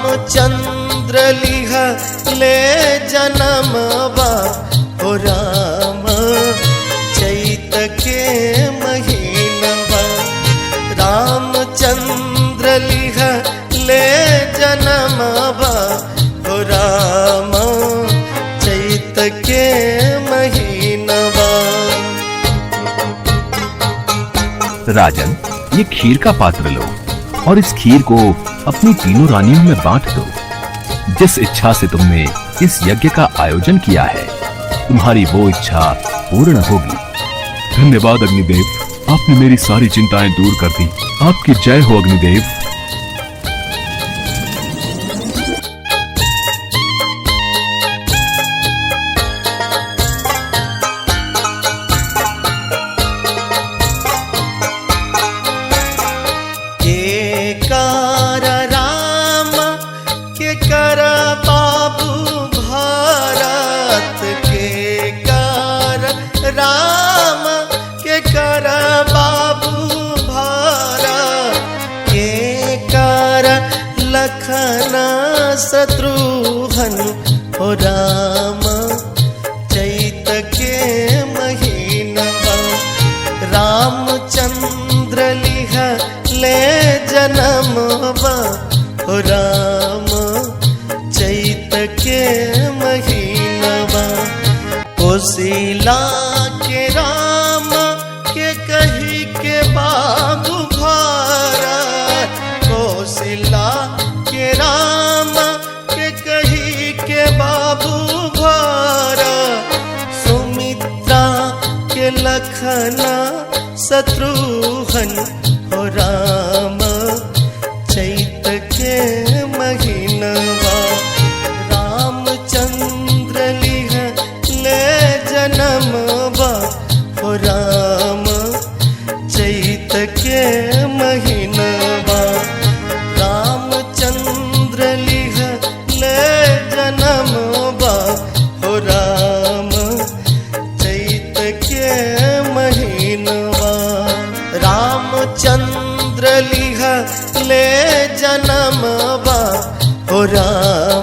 रामचंद्र लिह ले जनमवा हो राम चैत के महीनवा। रामचंद्र लिह ले जनमवा हो राम चैत के महीनवा। राजन, ये खीर का पात्र लो और इस खीर को अपनी तीनों रानियों में बांट दो। जिस इच्छा से तुमने इस यज्ञ का आयोजन किया है, तुम्हारी वो इच्छा पूर्ण होगी। धन्यवाद अग्निदेव, आपने मेरी सारी चिंताएं दूर कर दी। आपकी जय हो अग्निदेव। राम के कर बाबू भारत के कर लखन शत्रुघ्न हो राम चैत के महीनवा। रामचंद्र लिह ले जनमवा हो राम चैत के महीनवा। कोशिला के राम के कही के बाबू भारत, कोशिला के राम के कही के बाबू भारत। सुमित्रा के लखना शत्रुघ्न हो राम चैत के महीनवा। रामचंद्र लिह ले जनमवा हो राम चैत के महीनवा। रामचंद्र लिह ले जनमवा हो राम चैत के महीनवा। रामचंद्र लिह ले जनमवा हो राम